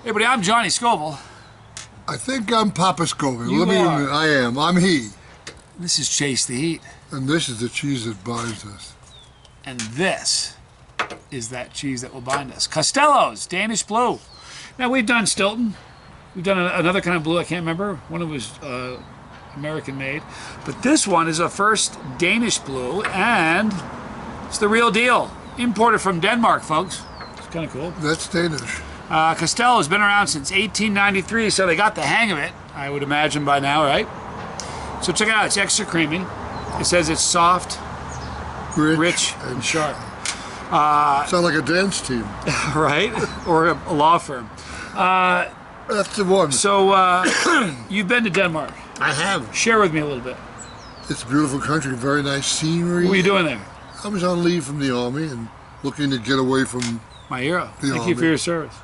Hey, buddy, I'm Johnny Scoville. I think I'm Papa Scoville. You are. I am. I'm he. This is Chase the Heat. And this is the cheese that binds us. And this is that cheese that will bind us. Costello's Danish Blue. Now, we've done Stilton. We've done another kind of blue. I can't remember. One of it was American made. But this one is a first Danish blue, and it's the real deal. Imported from Denmark, folks. It's kind of cool. That's Danish. Costello's been around since 1893, so they got the hang of it, I would imagine by now, right? So check it out. It's extra creamy. It says it's soft, rich and sharp. Sound like a dance team. Right? Or a law firm. That's the one. So you've been to Denmark. I have. Share with me a little bit. It's a beautiful country, very nice scenery. What were you doing there? I was on leave from the Army and looking to get away from my hero. the Thank Army. you for your service.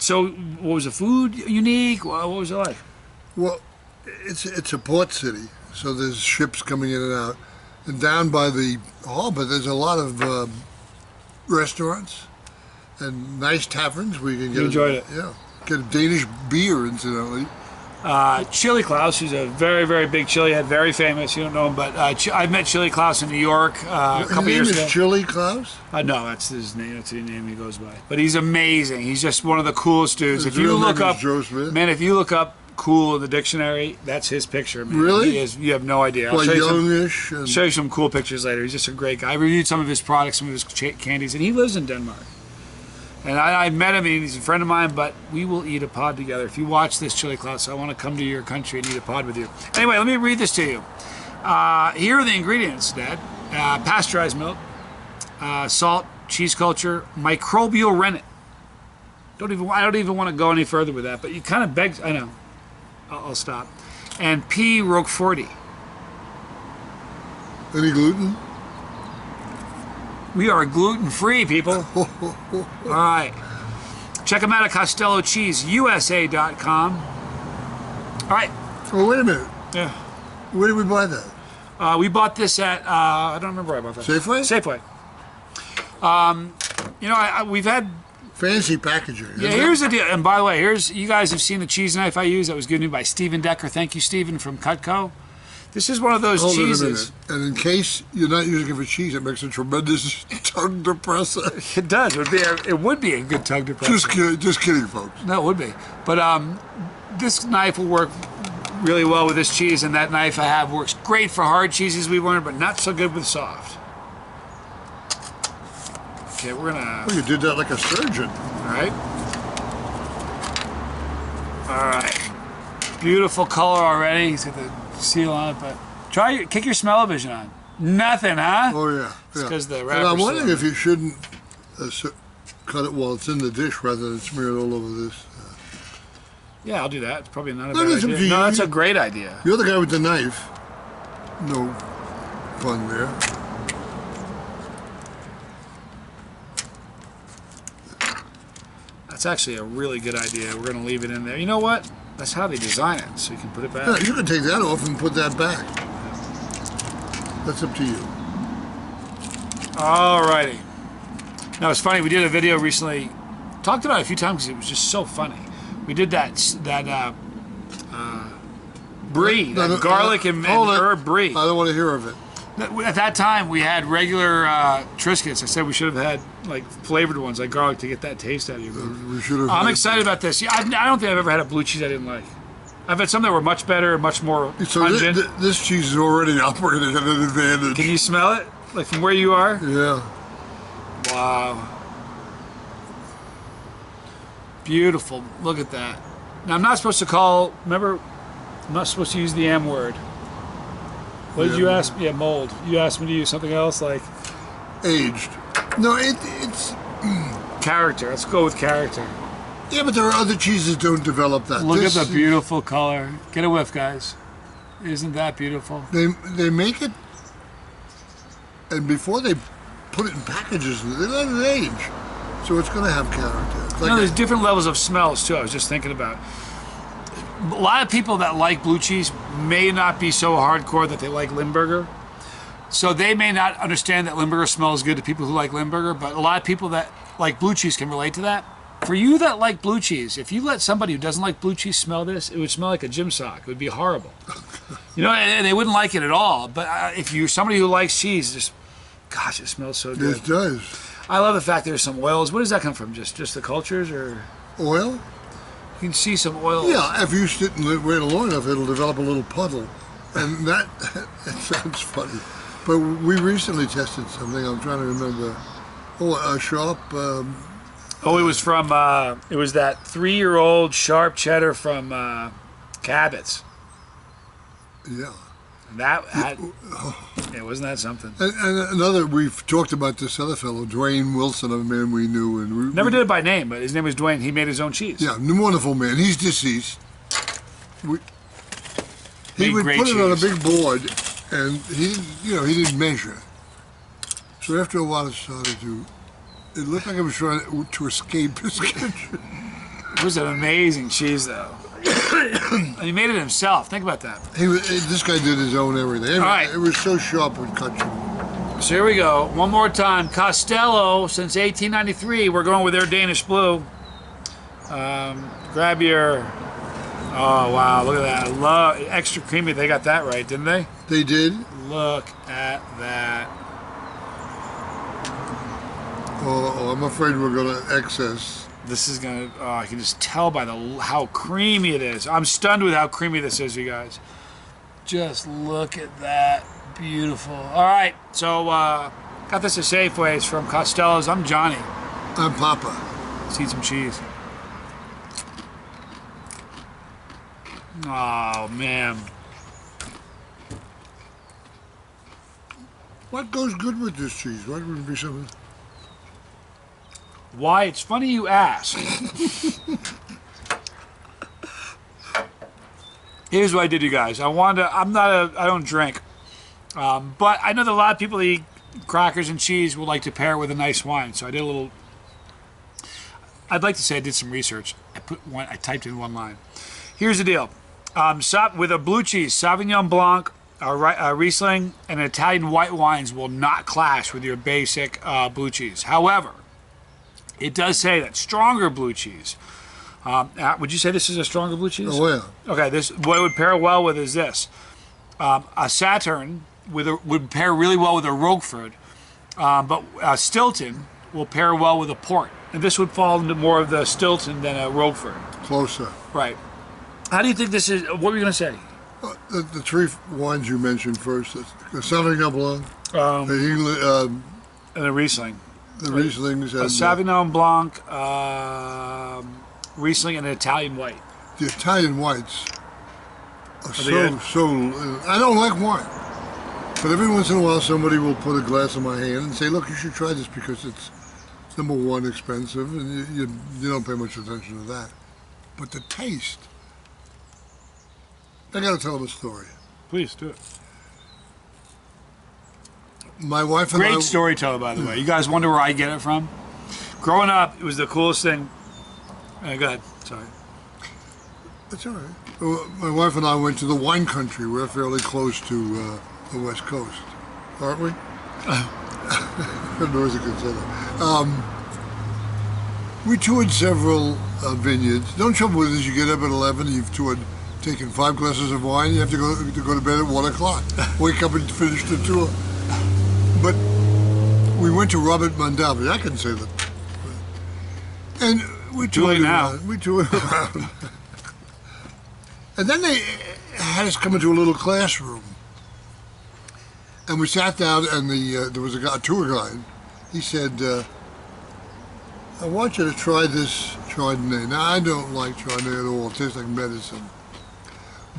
So what was the food unique? What was it like? Well, it's a port city, so there's ships coming in and out. And down by the harbor, there's a lot of restaurants and nice taverns where you can get. You enjoyed it? Yeah, get a Danish beer, incidentally. Chili Klaus, who's a very, very big chili head, very famous. You don't know him, but I met Chili Klaus in New York a couple years ago. His name is Chili Klaus? No, that's his name. That's the name he goes by. But he's amazing. He's just one of the coolest dudes. His If you real look name up, is Joe Smith? man, if you look up cool in the dictionary, that's his picture. Man. Really? He is, you have no idea. I'll Like show you youngish? I'll show you some cool pictures later. He's just a great guy. I reviewed some of his products, some of his candies, and he lives in Denmark. And I met him, and he's a friend of mine, but we will eat a pod together. If you watch this, Chili Klaus, I want to come to your country and eat a pod with you. Anyway, let me read this to you. Here are the ingredients, Dad. Pasteurized milk, salt, cheese culture, microbial rennet. I don't even want to go any further with that, but you kind of beg. I know. I'll stop. And P. Roqueforti. Any gluten? We are gluten-free, people. All right. Check them out at CostelloCheeseUSA.com. All right. Oh, wait a minute. Yeah. Where did we buy that? We bought this at, I don't remember where I bought that. Safeway? Safeway. You know, we've had... Fancy packaging. Yeah, here's the deal. And by the way, you guys have seen the cheese knife I use that was given to me by Stephen Decker. Thank you, Stephen, from Cutco. This is one of those cheeses. Hold it a minute. And in case you're not using it for cheese, it makes a tremendous tongue depressor. It does. It would be a good tongue depressor. Just kidding, folks. No, it would be. But this knife will work really well with this cheese, and that knife I have works great for hard cheeses we've learned, but not so good with soft. Okay, we're gonna... Oh, you did that like a surgeon. All right. All right. Beautiful color already. He's got the seal on it, but kick your smell-o-vision on. Nothing, huh? Oh, yeah. It's because the And wrapper's I'm wondering if you shouldn't cut it while it's in the dish rather than smear it all over this. Yeah, I'll do that. It's probably not a No, bad that's up idea. to you. No, that's a great idea. You're the guy with the knife. No fun there. That's actually a really good idea. We're going to leave it in there. You know what? That's how they design it, so you can put it back. Yeah, you can take that off and put that back. That's up to you. Alrighty. Now it's funny. We did a video recently. Talked about it a few times because it was just so funny. We did that brie, that garlic and herb brie. I don't want to hear of it. At that time, we had regular Triscuits. I said we should have had like flavored ones, like garlic, to get that taste out of your food. We should have. I'm excited about this. I don't think I've ever had a blue cheese I didn't like. I've had some that were much better, much more pungent. This cheese is already operating at an advantage. Can you smell it? Like from where you are? Yeah. Wow. Beautiful. Look at that. Now, I'm not supposed to remember, I'm not supposed to use the M word. What did you ask me? Yeah, mold. You asked me to use something else like? Aged. No, it's... Character. Let's go with character. Yeah, but there are other cheeses that don't develop that. Look at the beautiful color. Get a whiff, guys. Isn't that beautiful? They make it, and before they put it in packages, they let it age. So it's going to have character. Like there's different levels of smells, too. I was just thinking about it. A lot of people that like blue cheese may not be so hardcore that they like Limburger. So they may not understand that Limburger smells good to people who like Limburger, but a lot of people that like blue cheese can relate to that. For you that like blue cheese, if you let somebody who doesn't like blue cheese smell this, it would smell like a gym sock. It would be horrible. You know, and they wouldn't like it at all. But if you're somebody who likes cheese, just, gosh, it smells so good. It does. I love the fact there's some oils. Where does that come from? Just the cultures, or Oil? you can see some oils? Yeah, if you sit and wait long enough, it'll develop a little puddle. And that sounds funny. But we recently tested something. I'm trying to remember. Oh, a sharp. Oh, it was from. It was that 3-year-old sharp cheddar from Cabot's. Yeah. That had. Yeah, wasn't that something? And another, we've talked about this other fellow, Dwayne Wilson, a man we knew. And Never did it by name, but his name was Dwayne. He made his own cheese. Yeah, wonderful man. He's deceased. He Made would great put it on a cheese. big board, and he didn't measure. So after a while, it started to. It looked like it was trying to escape his kitchen. It was an amazing cheese, though. And he made it himself. Think about that. This guy did his own everything. All right. It was so sharp and cut you. So here we go. One more time. Costello, since 1893. We're going with their Danish blue. Grab your... Oh, wow. Look at that. I love... Extra creamy. They got that right, didn't they? They did. Look at that. Oh, I'm afraid we're going to excess. This is going to... Oh, I can just tell by how creamy it is. I'm stunned with how creamy this is, you guys. Just look at that. Beautiful. All right. So, got this at Safeways from Costello's. I'm Johnny. I'm Papa. Let's eat some cheese. Oh, man. What goes good with this cheese? What would be something? Why? It's funny you ask. Here's what I did, you guys. I don't drink. But I know that a lot of people that eat crackers and cheese would like to pair it with a nice wine. So I did a little... I'd like to say I did some research. I typed in one line. Here's the deal. With a blue cheese, Sauvignon Blanc, Riesling, and Italian white wines will not clash with your basic blue cheese. However, it does say that stronger blue cheese. Would you say this is a stronger blue cheese? Oh, yeah. Okay, what it would pair well with is this. A Sauterne would pair really well with a Roquefort, but Stilton will pair well with a port. And this would fall into more of the Stilton than a Roquefort. Closer. Right. How do you think this is? What were you going to say? The three wines you mentioned first, the Sauvignon Blanc, And a Riesling. the Rieslings, A and Sauvignon Blanc, Riesling, and an Italian white. the Italian whites are they good? I don't like wine. But every once in a while somebody will put a glass in my hand and say, look, you should try this because it's, number one, expensive, and you don't pay much attention to that. But the taste, I got to tell them a story. Please do it. My wife and I... Great storyteller, by the way. You guys wonder where I get it from? Growing up, it was the coolest thing. Go ahead. Sorry. That's all right. My wife and I went to the wine country. We're fairly close to the West Coast, aren't we? Nor is it considered. We toured several vineyards. The only trouble with it is you get up at 11, you've toured, taken 5 glasses of wine, you have to go to bed at 1 o'clock. Wake up and finish the tour. But we went to Robert Mondavi. I can say that. And we toured around. We toured around. And then they had us come into a little classroom. And we sat down, and there was a tour guide. He said, I want you to try this Chardonnay. Now, I don't like Chardonnay at all. It tastes like medicine.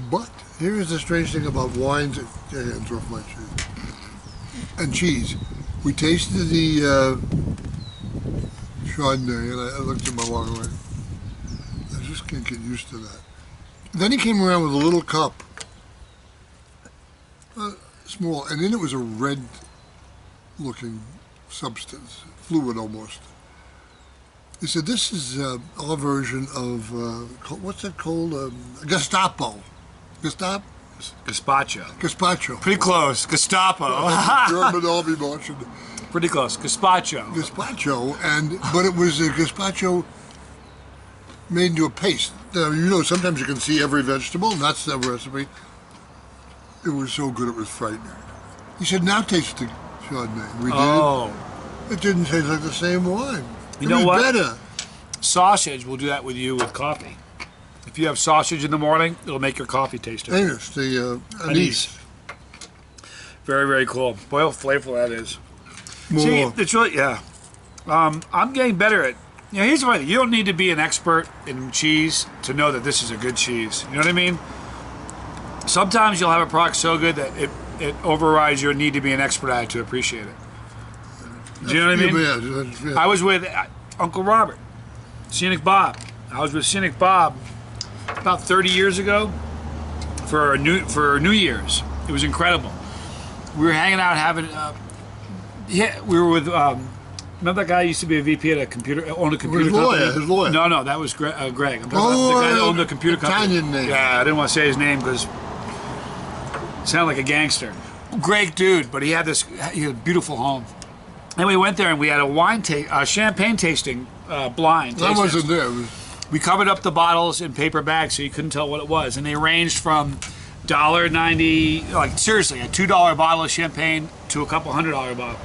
But here's the strange thing about wines. Get your hands off my cheese. And cheese. We tasted the Chardonnay, and I looked at my wife and went, I just can't get used to that. Then he came around with a little cup, small, and in it was a red-looking substance, fluid almost. He said, this is our version of, what's it called? Gestapo. Gestapo? Gazpacho. Gazpacho. Pretty close. Gestapo. German army marching. Pretty close. Gazpacho. Gazpacho, but it was a gazpacho made into a paste. Now, you know, sometimes you can see every vegetable, and that's the recipe. It was so good, it was frightening. He said, now taste the Chardonnay. We did. Oh. It didn't taste like the same wine. You know what? Better. Sausage will do that with you with coffee. If you have sausage in the morning, it'll make your coffee taste different. Anus, the anise. Very, very cool. Boy, how flavorful that is. More. See, it's really, yeah. I'm getting better at, you know, here's the funny thing. You don't need to be an expert in cheese to know that this is a good cheese. You know what I mean? Sometimes you'll have a product so good that it overrides your need to be an expert at it to appreciate it. Do you know what I mean? Yeah. I was with Uncle Robert, Scenic Bob. I was with Scenic Bob about 30 years ago for New Year's. It was incredible. We were hanging out having, we were with, remember that guy who used to be a VP at a computer, owned a computer company? His lawyer. No, that was Greg. I'm talking about the guy that owned the computer company. Italian name. Yeah, I didn't want to say his name because it sounded like a gangster. Great dude, but he had a beautiful home. And we went there and we had a champagne tasting blind. I wasn't there. We covered up the bottles in paper bags so you couldn't tell what it was. And they ranged from $1.90, like seriously, a $2 bottle of champagne to a couple $100 bottle.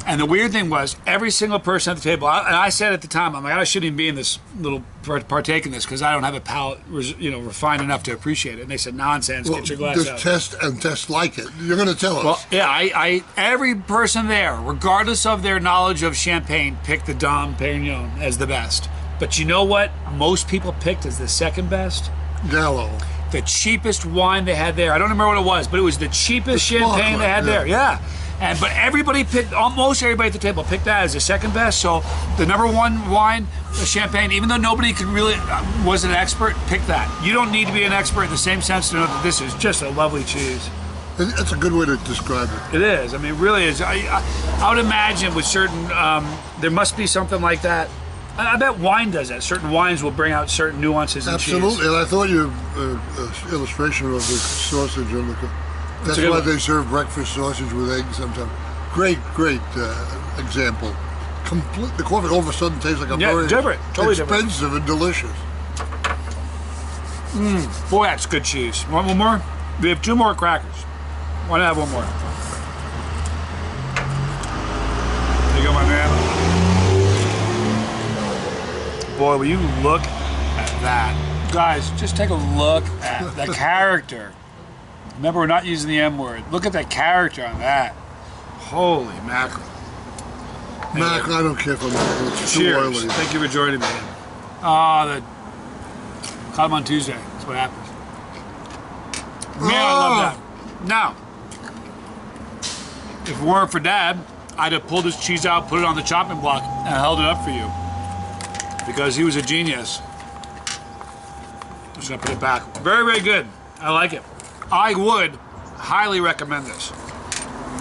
And the weird thing was, every single person at the table, and I said at the time, I'm like, I shouldn't even be in this little, partake in this because I don't have a palate, you know, refined enough to appreciate it. And they said, nonsense, get your glass out. Just test like it. You're going to tell us. Well, yeah, every person there, regardless of their knowledge of champagne, picked the Dom Perignon as the best. But you know what most people picked as the second best? Gallo. The cheapest wine they had there. I don't remember what it was, but it was the cheapest champagne they had there. Yeah. But everybody picked, almost everybody at the table picked that as the second best. So the number one wine, the champagne, even though nobody could really, was an expert, pick that. You don't need to be an expert in the same sense to know that this is just a lovely cheese. That's a good way to describe it. It is. I mean, it really is. I would imagine with certain, there must be something like that. I bet wine does that. Certain wines will bring out certain nuances in cheese. Absolutely. And I thought your illustration of the sausage and that's why one. they serve breakfast sausage with eggs sometimes. Great example. The coffee all of a sudden tastes like a very different, totally expensive and delicious. Boy, that's good cheese. Want one more? We have 2 more crackers. Why not have one more? There you go, my man. Boy, will you look at that. Guys, just take a look at the character. Remember, we're not using the M word. Look at the character on that. Holy mackerel. Mackerel, I don't care for mackerel. It's too Cheers. oily. Thank you for joining me. Caught him on Tuesday. That's what happens. Man, I love that. Now, if it weren't for Dad, I'd have pulled this cheese out, put it on the chopping block, and held it up for you. Because he was a genius. I'm just gonna put it back. Very, very good. I like it. I would highly recommend this.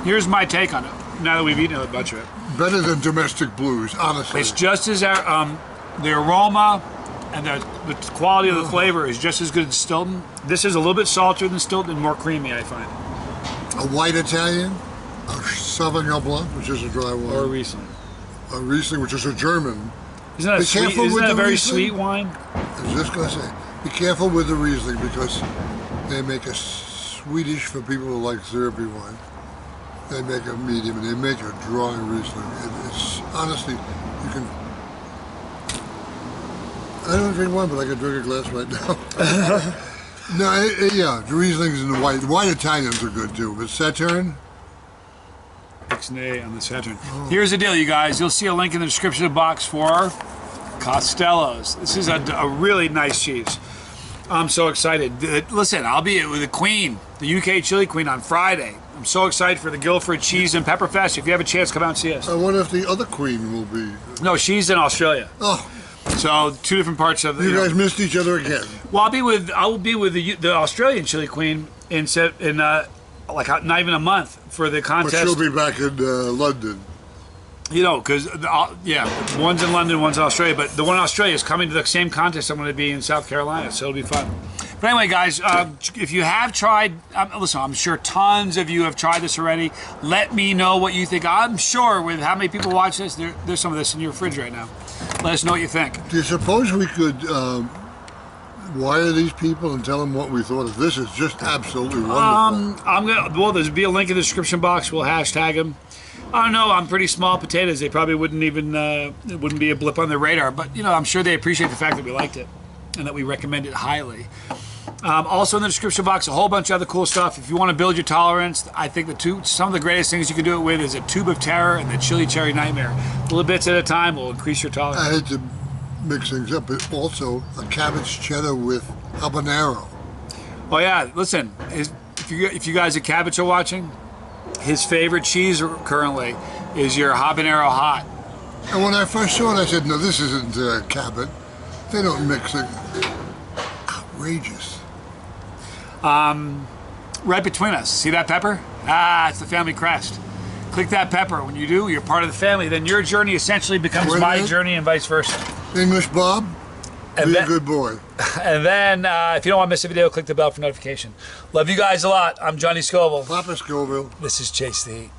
Here's my take on it, now that we've eaten a bunch of it. Better than domestic blues, honestly. It's just as, the aroma and the quality of the flavor is just as good as Stilton. This is a little bit saltier than Stilton and more creamy, I find. A white Italian, a Sauvignon Blanc, which is a dry wine. Or a Riesling. A Riesling, which is a German. Isn't that, isn't that a very sweet wine? I was just going to say, be careful with the Riesling because they make a Swedish for people who like syrupy wine. They make a medium and they make a dry Riesling. It's honestly, you can. I don't drink wine, but I can drink a glass right now. No, yeah, the Rieslings and the white. The white Italians are good too, but Sauterne. Ixnay on the Saturn. Here's the deal, you guys. You'll see a link in the description box for Costello's. This is a really nice cheese. I'm so excited. Listen, I'll be with the Queen, the UK Chili Queen, on Friday. I'm so excited for the Guildford Cheese and Pepper Fest. If you have a chance, come out and see us. I wonder if the other Queen will be. No, she's in Australia. Oh. So 2 different parts of the. You guys missed each other again. Well, I will be with the Australian Chili Queen in like not even a month for the contest. But she'll be back in London. You know, because one's in London, one's in Australia, but the one in Australia is coming to the same contest I'm going to be in South Carolina, so it'll be fun. But anyway, guys, if you have tried, listen, I'm sure tons of you have tried this already. Let me know what you think. I'm sure with how many people watch this, there's some of this in your fridge right now. Let us know what you think. Do you suppose we could wire these people and tell them what we thought of this? Is just absolutely wonderful. Well, there'll be a link in the description box. We'll hashtag them. I don't know. I'm pretty small potatoes. They probably wouldn't even it wouldn't be a blip on their radar. But you know, I'm sure they appreciate the fact that we liked it and that we recommend it highly. Also in the description box, a whole bunch of other cool stuff. If you want to build your tolerance, I think some of the greatest things you can do it with is a Tube of Terror and the Chilli Cherry Nightmare. Little bits at a time will increase your tolerance. I had to mix things up, but also a cabbage cheddar with habanero. Oh yeah, listen, if you guys at Cabbage are watching, his favorite cheese currently is your habanero hot. And when I first saw it, I said, no, this isn't Cabot. They don't mix it. Outrageous. Right between us, see that pepper? Ah, it's the family crest. Click that pepper. When you do, you're part of the family. Then your journey essentially becomes my journey and vice versa. English Bob, be a good boy. And then, if you don't want to miss a video, click the bell for notification. Love you guys a lot. I'm Johnny Scoville. Papa Scoville. This is Chase the Heat.